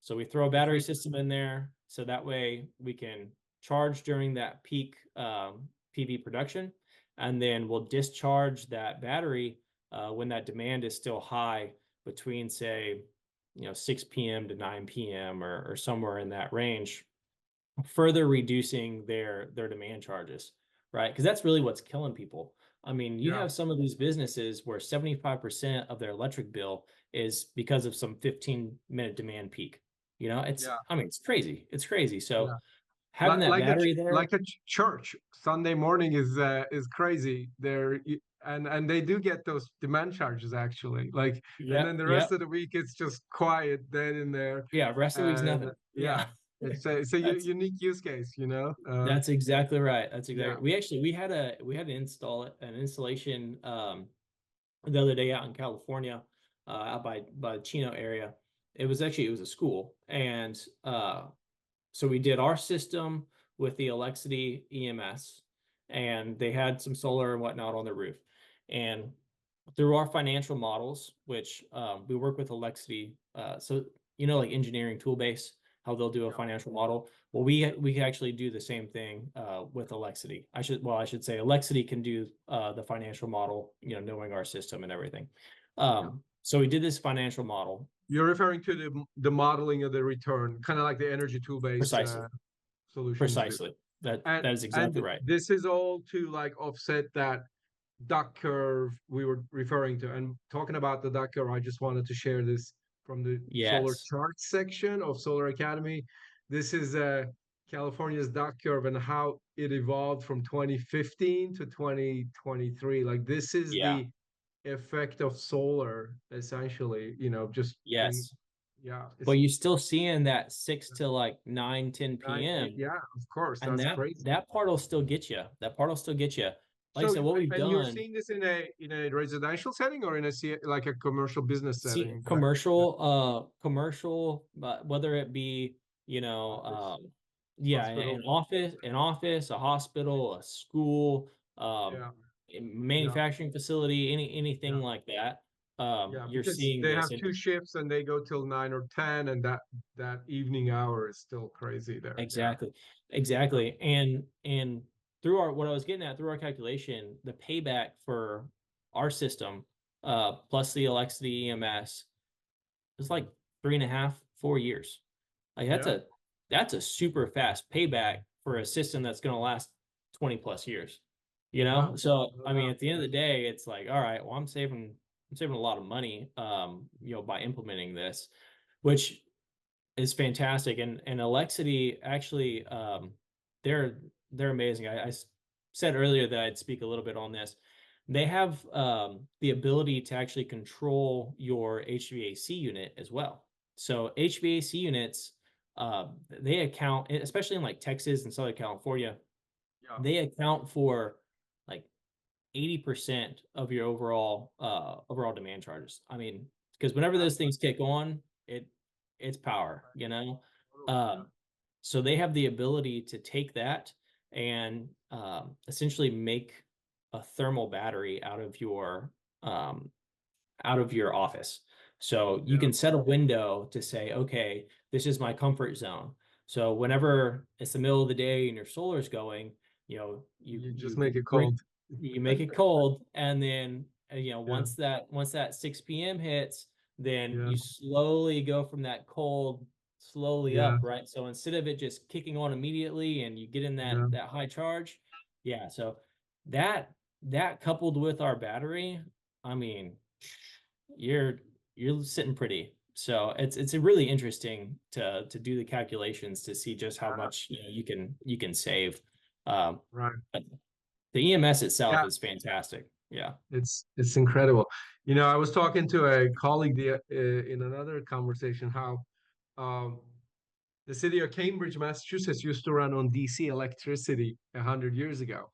So we throw a battery system in there, so that way we can charge during that peak PV production, and then we'll discharge that battery when that demand is still high between, say, 6 p.m. to 9 p.m. or somewhere in that range, further reducing their demand charges, right? Because that's really what's killing people. I mean, you Yeah. have some of these businesses where 75% of their electric bill is because of some 15-minute demand peak. Yeah. I mean, it's crazy. It's crazy. So Yeah. having that Like a battery there, church Sunday morning is crazy there, and they do get those demand charges actually, like, and then yep, the rest yep, of the week it's just quiet then in there. yeah. Rest of the week's And nothing. yeah, Yeah, it's a that's unique use case, that's exactly right. That's yeah. exactly. We had an installation the other day out in California, out by Chino area. It was a school, and so we did our system with the Alexity EMS, and they had some solar and whatnot on the roof. And through our financial models, which we work with Alexity, so like engineering tool base, how they'll do a Yeah. financial model. Well, we actually do the same thing with Alexity. I should say Alexity can do the financial model, knowing our system and everything. Yeah. So we did this financial model. You're referring to the modeling of the return, kind of like the energy tool based Precisely. solutions do. Precisely. That is And exactly right. this is all to like offset that duck curve we were referring to. And talking about the duck curve, I just wanted to share this from the solar Yes. chart section of Solar Academy. This is California's duck curve and how it evolved from 2015 to 2023. Like this is Yeah. the effect of solar, essentially. Just bring, Yes. yeah, But it's you still seeing that 6 to like 9, 10 nine. p.m. Yeah, of course, And that's that crazy. that part will still get you. That part will still get you. Like I So, said, what we've and you're done, seeing this in a residential setting or in like a commercial business see setting? commercial, but whether it be, Office, yeah, hospital. an office, a hospital, a school, Yeah, a yeah, manufacturing facility, anything yeah, like that, yeah. you're Because seeing they this. have two shifts and they go till 9 or 10, and that evening hour is still crazy there. Yeah, Exactly. yeah, Exactly. And through what I was getting at through our calculation, the payback for our system, plus the Alexity EMS is like 3.5, 4 years. Like yeah. that's a super fast payback for a system that's gonna last 20 plus years. Wow, So no I mean, doubt. at the end of the day, it's like, all right, well, I'm saving a lot of money, by implementing this, which is fantastic. And Alexity actually, they're they're amazing. Said earlier that I'd speak a little bit on this. They have the ability to actually control your HVAC unit as well. So HVAC units, they account, especially in like Texas and Southern California, Yeah, they account for like 80% of your overall demand charges. I mean, because whenever wow, those things kick on, it's power, totally. Yeah, Um, so they have the ability to take that and essentially make a thermal battery um, out of your office. So you yeah. can set a window to say, okay, this is my comfort zone. So whenever it's the middle of the day and your solar's going, You just you make it can cold. you make it cold, and then Yeah, once that 6 p.m. hits, then yeah, you slowly go from that cold slowly yeah, up, right? So instead of it just kicking on immediately and you get in yeah. that high charge, yeah. So that that coupled with our battery, I mean, you're you're sitting pretty. So it's a really interesting to do the calculations to see just how Ah, much you can save. right. But the EMS itself Yeah, is fantastic. Yeah. it's incredible. I was talking to a colleague in another conversation how um, the city of Cambridge, Massachusetts, used to run on DC electricity 100 years ago.